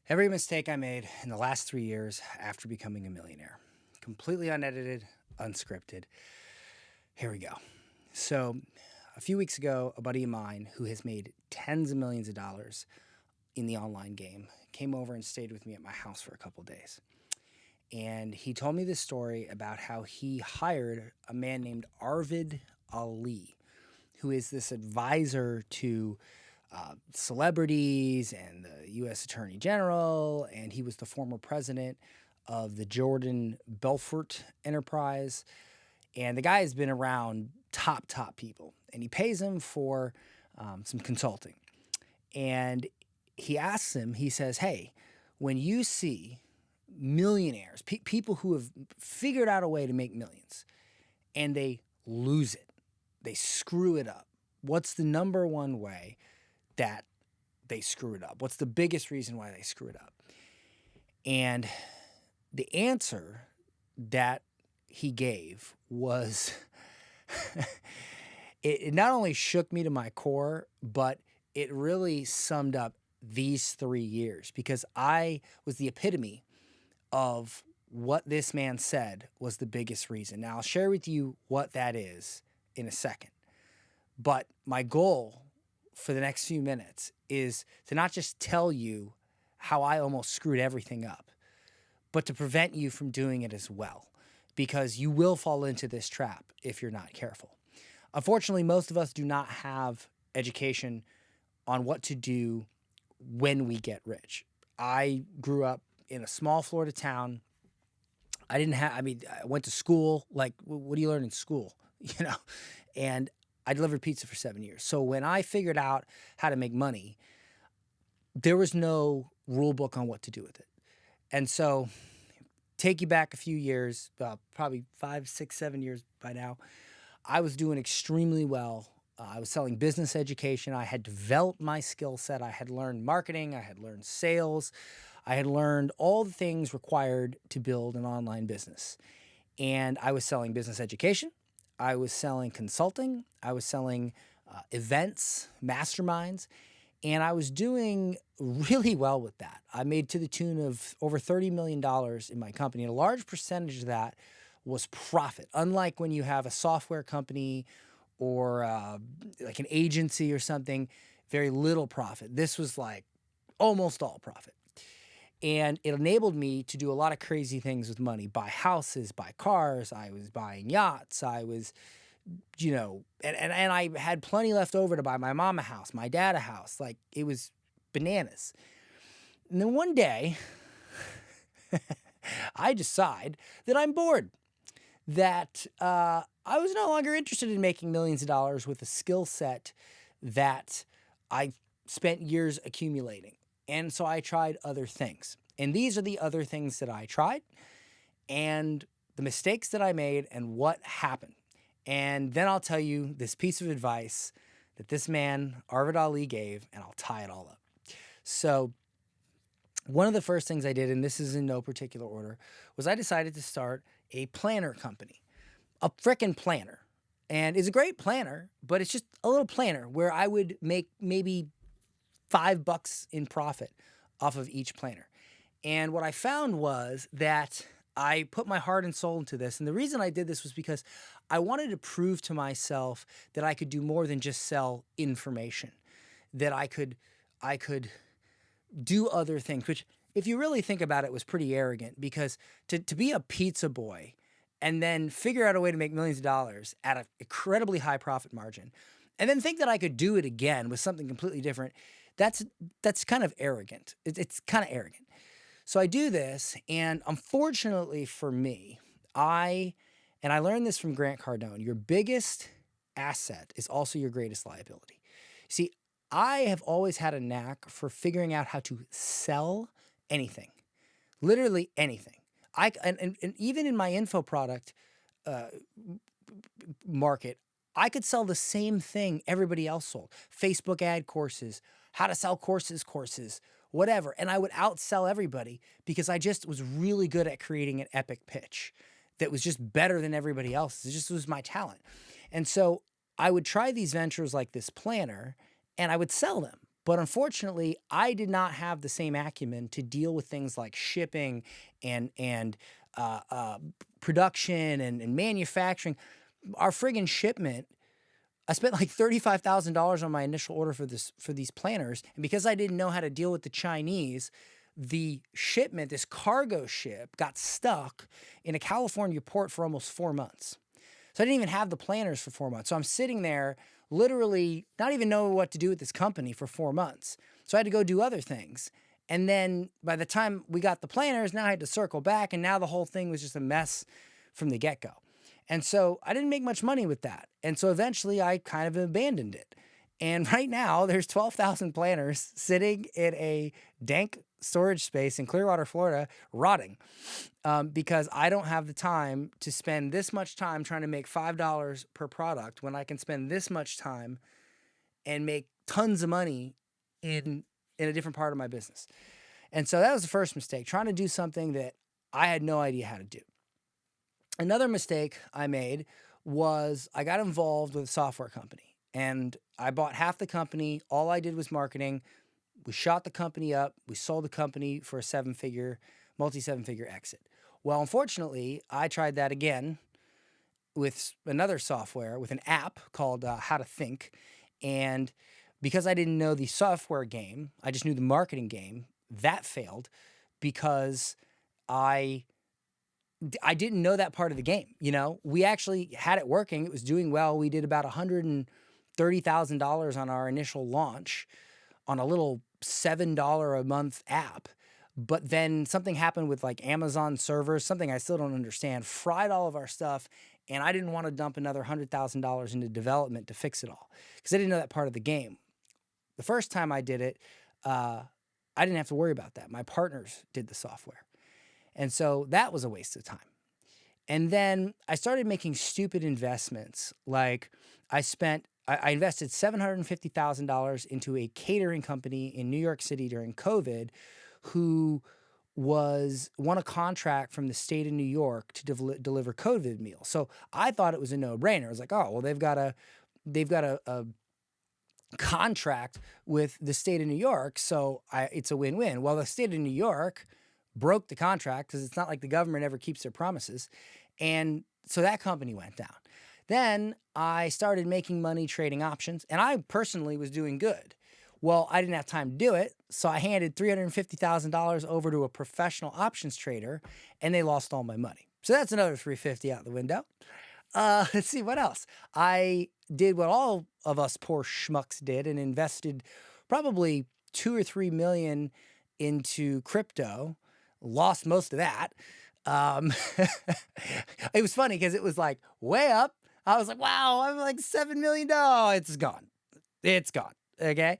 Every mistake I made in the last 3 years after becoming a millionaire. Completely unedited, unscripted. Here we go. So, a few weeks ago, a buddy of mine who has made tens of millions of dollars in the online game came over and stayed with me at my house for a couple days. And he told me this story about how he hired a man named Arvid Ali, who is this advisor to celebrities and the U.S. Attorney General, and he was the former president of the Jordan Belfort Enterprise. And the guy has been around top people, and he pays him for some consulting. And he asks him, he says, hey, when you see millionaires, people who have figured out a way to make millions, and they lose it, they screw it up, what's the number one way that they screw it up? What's the biggest reason why they screw it up? And the answer that he gave was, it not only shook me to my core, but it really summed up these 3 years, because I was the epitome of what this man said was the biggest reason. Now, I'll share with you what that is in a second. But my goal for the next few minutes is to not just tell you how I almost screwed everything up, but to prevent you from doing it as well, because you will fall into this trap if you're not careful. Unfortunately, most of us do not have education on what to do when we get rich. I grew up in a small Florida town. I went to school. Like, what do you learn in school? And I delivered pizza for 7 years. So when I figured out how to make money, there was no rule book on what to do with it. And so take you back a few years, probably 5, 6, 7 years by now, I was doing extremely well. I was selling business education. I had developed my skill set. I had learned marketing. I had learned sales. I had learned all the things required to build an online business. And I was selling business education. I was selling consulting. I was selling events, masterminds, and I was doing really well with that. I made to the tune of over $30 million in my company, and a large percentage of that was profit. Unlike when you have a software company or like an agency or something, very little profit. This was like almost all profit. And it enabled me to do a lot of crazy things with money, buy houses, buy cars. I was buying yachts. I was, and I had plenty left over to buy my mom a house, my dad a house. Like, it was bananas. And then one day, I decide that I'm bored, that I was no longer interested in making millions of dollars with a skill set that I spent years accumulating. And so I tried other things. And these are the other things that I tried and the mistakes that I made and what happened. And then I'll tell you this piece of advice that this man, Arvid Ali, gave, and I'll tie it all up. So one of the first things I did, and this is in no particular order, was I decided to start a planner company, a frickin' planner. And it's a great planner, but it's just a little planner where I would make maybe $5 in profit off of each planner. And what I found was that I put my heart and soul into this. And the reason I did this was because I wanted to prove to myself that I could do more than just sell information, that I could do other things, which, if you really think about it, was pretty arrogant, because to be a pizza boy and then figure out a way to make millions of dollars at an incredibly high profit margin, and then think that I could do it again with something completely different, that's kind of arrogant. It's kind of arrogant. So I do this, and unfortunately for me, I learned this from Grant Cardone, your biggest asset is also your greatest liability. See, I have always had a knack for figuring out how to sell anything, literally anything. And even in my info product market, I could sell the same thing everybody else sold. Facebook ad courses, how to sell courses, whatever. And I would outsell everybody because I just was really good at creating an epic pitch that was just better than everybody else. It just was my talent. And so I would try these ventures like this planner, and I would sell them. But unfortunately, I did not have the same acumen to deal with things like shipping and production and manufacturing. Our friggin' shipment, I spent like $35,000 on my initial order for these planners, and because I didn't know how to deal with the Chinese, the shipment, this cargo ship, got stuck in a California port for almost 4 months. So I didn't even have the planners for 4 months. So I'm sitting there literally not even knowing what to do with this company for 4 months. So I had to go do other things. And then by the time we got the planners, now I had to circle back, and now the whole thing was just a mess from the get-go. And so I didn't make much money with that. And so eventually I kind of abandoned it. And right now there's 12,000 planners sitting in a dank storage space in Clearwater, Florida, rotting, because I don't have the time to spend this much time trying to make $5 per product when I can spend this much time and make tons of money in a different part of my business. And so that was the first mistake, trying to do something that I had no idea how to do. Another mistake I made was I got involved with a software company, and I bought half the company. All I did was marketing. We shot the company up. We sold the company for a multi-seven-figure exit. Well, unfortunately, I tried that again with another software, with an app called How to Think. And because I didn't know the software game, I just knew the marketing game, that failed because I didn't know that part of the game. You know, we actually had it working. It was doing well. We did about $130,000 on our initial launch on a little $7 a month app. But then something happened with like Amazon servers, something I still don't understand, fried all of our stuff. And I didn't want to dump another $100,000 into development to fix it all because I didn't know that part of the game. The first time I did it, I didn't have to worry about that. My partners did the software. And so that was a waste of time. And then I started making stupid investments. Like I invested $750,000 into a catering company in New York City during COVID who won a contract from the state of New York to deliver COVID meals. So I thought it was a no-brainer. I was like, oh, well, they've got a contract with the state of New York, so it's a win-win. Well, the state of New York broke the contract because it's not like the government ever keeps their promises. And so that company went down. Then I started making money trading options, and I personally was doing good. Well, I didn't have time to do it, so I handed $350,000 over to a professional options trader, and they lost all my money. So that's another $350,000 out the window. Let's see, what else? I did what all of us poor schmucks did and invested probably $2 or $3 million into crypto. Lost most of that. It was funny because it was like way up. I was like, wow, I'm like $7 million. Oh, it's gone. It's gone. Okay.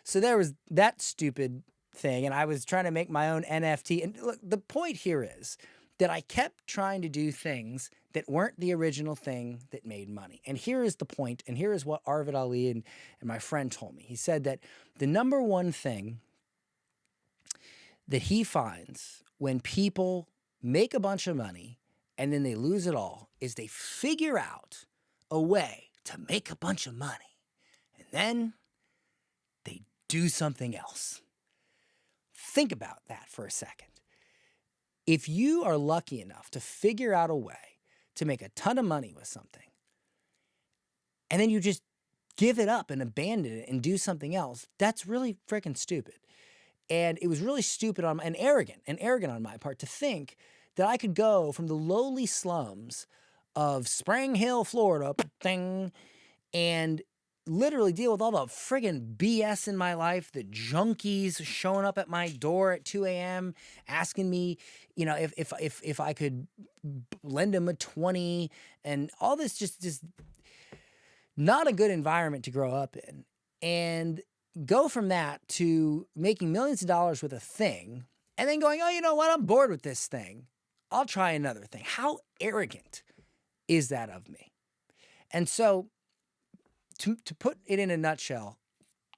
So there was that stupid thing. And I was trying to make my own NFT. And look, the point here is that I kept trying to do things that weren't the original thing that made money. And here is the point. And here is what Arvid Ali and my friend told me. He said that the number one thing that he finds when people make a bunch of money and then they lose it all is they figure out a way to make a bunch of money and then they do something else. Think about that for a second. If you are lucky enough to figure out a way to make a ton of money with something and then you just give it up and abandon it and do something else, that's really freaking stupid. And it was really stupid and arrogant on my part to think that I could go from the lowly slums of Spring Hill, Florida, and literally deal with all the friggin' BS in my life, the junkies showing up at my door at 2 a.m. asking me, you know, if I could lend them a 20 and all this just not a good environment to grow up in. And go from that to making millions of dollars with a thing and then going, oh, you know what? I'm bored with this thing. I'll try another thing. How arrogant is that of me? And so to put it in a nutshell,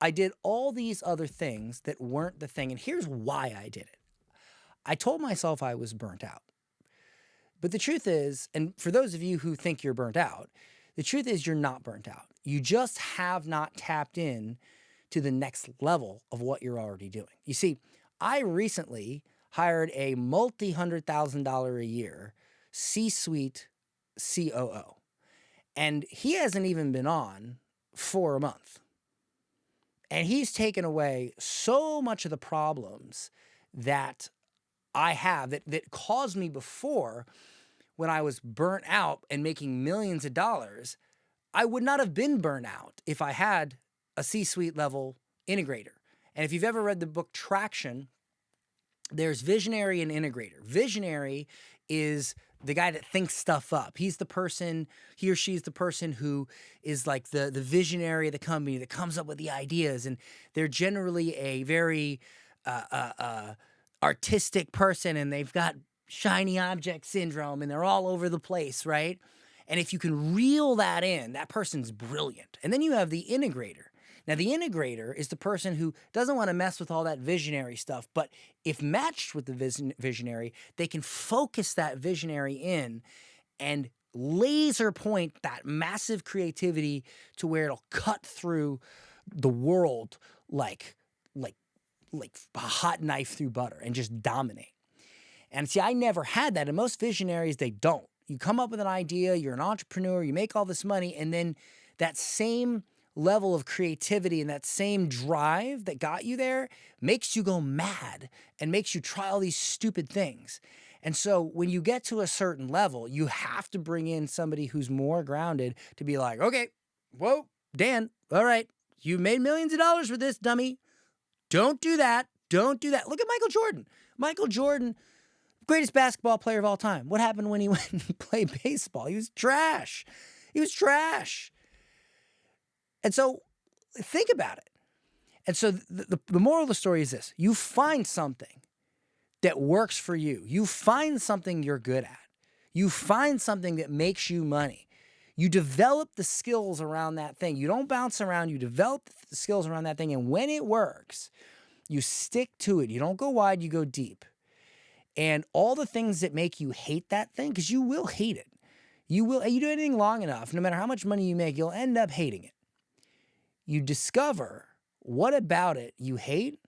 I did all these other things that weren't the thing. And here's why I did it. I told myself I was burnt out. But the truth is, and for those of you who think you're burnt out, the truth is you're not burnt out. You just have not tapped in to the next level of what you're already doing. You see, I recently hired a multi-$100,000 a year C-suite COO, and he hasn't even been on for a month. And he's taken away so much of the problems that I have that caused me before, when I was burnt out and making millions of dollars. I would not have been burnt out if I had a C-suite level integrator. And if you've ever read the book Traction, there's visionary and integrator. Visionary is the guy that thinks stuff up. He's the person, he or she is the person who is like the visionary of the company that comes up with the ideas. And they're generally a very artistic person, and they've got shiny object syndrome, and they're all over the place, right? And if you can reel that in, that person's brilliant. And then you have the integrator. Now, the integrator is the person who doesn't want to mess with all that visionary stuff, but if matched with the visionary, they can focus that visionary in and laser point that massive creativity to where it'll cut through the world like a hot knife through butter and just dominate. And see, I never had that. And most visionaries, they don't. You come up with an idea, you're an entrepreneur, you make all this money, and then that same level of creativity and that same drive that got you there makes you go mad and makes you try all these stupid things. And so when you get to a certain level, you have to bring in somebody who's more grounded to be like, okay, whoa, Dan, all right, you made millions of dollars with this, dummy. Don't do that. Don't do that. Look at Michael Jordan. Michael Jordan, greatest basketball player of all time. What happened when he went and played baseball? He was trash. He was trash. And so think about it. And so the moral of the story is this. You find something that works for you. You find something you're good at. You find something that makes you money. You develop the skills around that thing. You don't bounce around. You develop the skills around that thing. And when it works, you stick to it. You don't go wide, you go deep. And all the things that make you hate that thing, because you will hate it. You do anything long enough, no matter how much money you make, you'll end up hating it. You discover what about it you hate,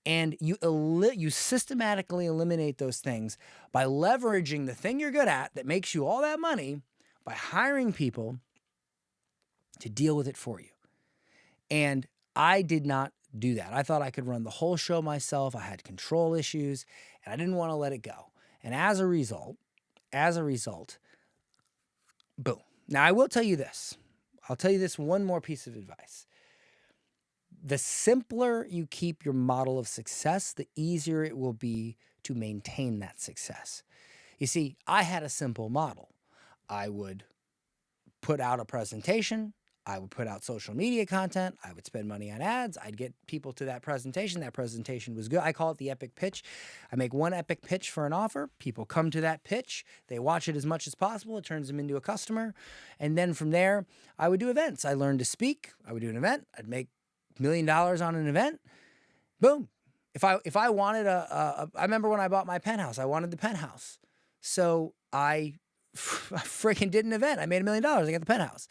and you systematically eliminate those things by leveraging the thing you're good at that makes you all that money, by hiring people to deal with it for you. And I did not do that. I thought I could run the whole show myself. I had control issues, and I didn't want to let it go. And as a result, boom. Now, I will tell you this. I'll tell you this one more piece of advice. The simpler you keep your model of success, the easier it will be to maintain that success. You see, I had a simple model. I would put out a presentation. I would put out social media content. I would spend money on ads. I'd get people to that presentation. That presentation was good. I call it the epic pitch. I make one epic pitch for an offer. People come to that pitch. They watch it as much as possible. It turns them into a customer. And then from there, I would do events. I learned to speak. I would do an event. I'd make $1 million on an event. Boom. If I wanted I remember when I bought my penthouse, I wanted the penthouse. So I freaking did an event. I made $1 million. I got the penthouse.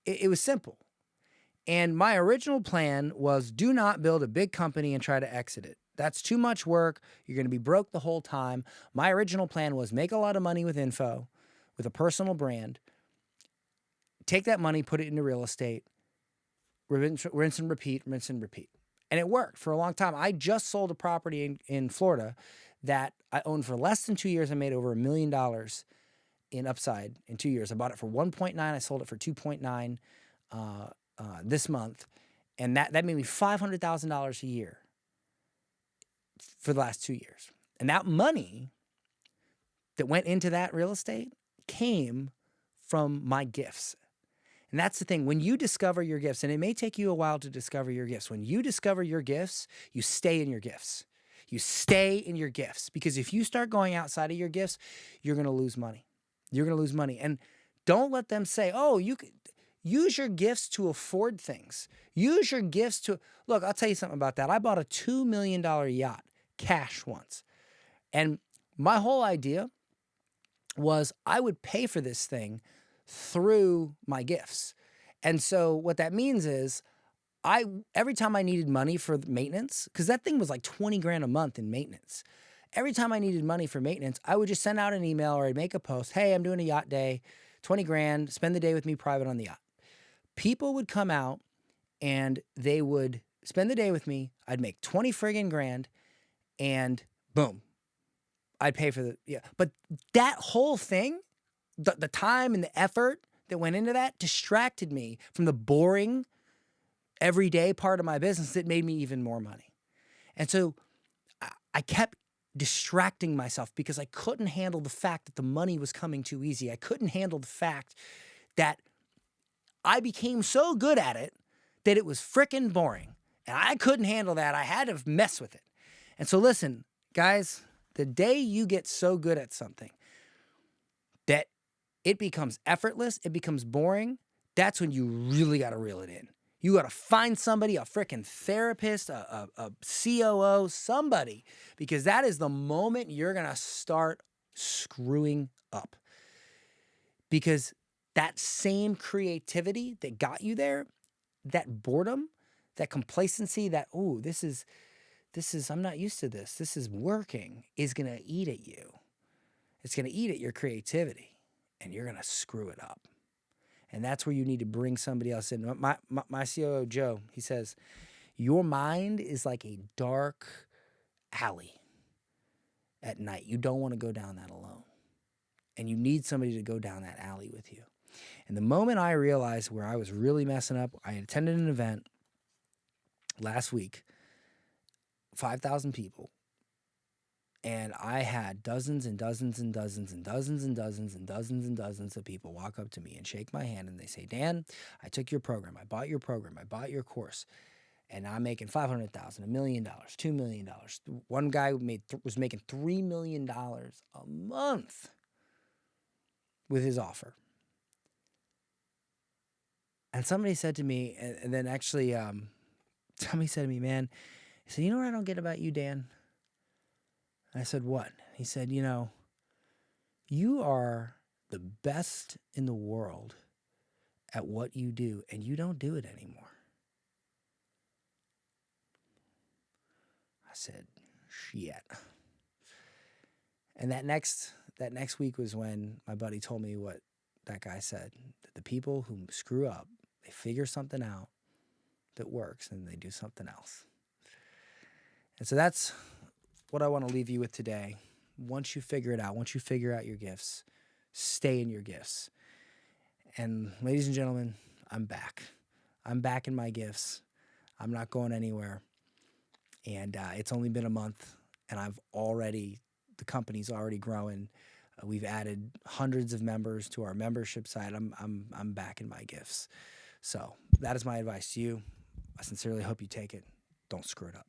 It was simple. And my original plan was do not build a big company and try to exit it. That's too much work. You're going to be broke the whole time. My original plan was make a lot of money with info, with a personal brand, take that money, put it into real estate, rinse and repeat, rinse and repeat. And it worked for a long time. I just sold a property in Florida that I owned for less than 2 years. I made over $1 million in upside in 2 years. I bought it for 1.9. I sold it for 2.9 this month. And that made me $500,000 a year for the last 2 years. And that money that went into that real estate came from my gifts. And that's the thing. When you discover your gifts, and it may take you a while to discover your gifts, when you discover your gifts, you stay in your gifts. You stay in your gifts. Because if you start going outside of your gifts, you're going to lose money. You're going to lose money. And don't let them say, oh, you could use your gifts to afford things. Use your gifts to, look, I'll tell you something about that. I bought a $2 million yacht cash once. And my whole idea was I would pay for this thing through my gifts. And so what that means is every time I needed money for maintenance, because that thing was like 20 grand a month in maintenance. Every time I needed money for maintenance, I would just send out an email or I'd make a post. Hey, I'm doing a yacht day, 20 grand, spend the day with me private on the yacht. People would come out and they would spend the day with me. I'd make 20 friggin' grand and boom, I'd pay for but that whole thing, the time and the effort that went into that distracted me from the boring everyday part of my business that made me even more money. And so I kept distracting myself because I couldn't handle the fact that the money was coming too easy. I couldn't handle the fact that I became so good at it that it was frickin' boring. And I couldn't handle that. I had to mess with it. And so listen, guys, the day you get so good at something that it becomes effortless, it becomes boring, that's when you really got to reel it in. You got to find somebody, a freaking therapist, a COO, somebody, because that is the moment you're going to start screwing up. Because that same creativity that got you there, that boredom, that complacency, that, oh, this is, I'm not used to this. This is working, is going to eat at you. It's going to eat at your creativity, and you're going to screw it up. And that's where you need to bring somebody else in. My COO, Joe, he says, your mind is like a dark alley at night. You don't want to go down that alone. And you need somebody to go down that alley with you. And the moment I realized where I was really messing up, I attended an event last week, 5,000 people. And I had dozens and dozens and dozens and dozens and dozens and dozens and dozens of people walk up to me and shake my hand and they say, Dan, I took your program. I bought your program. I bought your course. And I'm making $500,000, $1 million, $2 million. One guy was making $3 million a month with his offer. And somebody said to me, and then actually somebody said to me, man, he said, you know what I don't get about you, Dan? And I said, what? He said, you know, you are the best in the world at what you do, and you don't do it anymore. I said, shit. And that next week was when my buddy told me what that guy said, that the people who screw up, they figure something out that works, and they do something else. And so that's what I want to leave you with today. Once you figure it out, once you figure out your gifts, stay in your gifts. And ladies and gentlemen, I'm back. I'm back in my gifts. I'm not going anywhere. And it's only been a month, and the company's already growing. We've added hundreds of members to our membership site. I'm back in my gifts. So that is my advice to you. I sincerely hope you take it. Don't screw it up.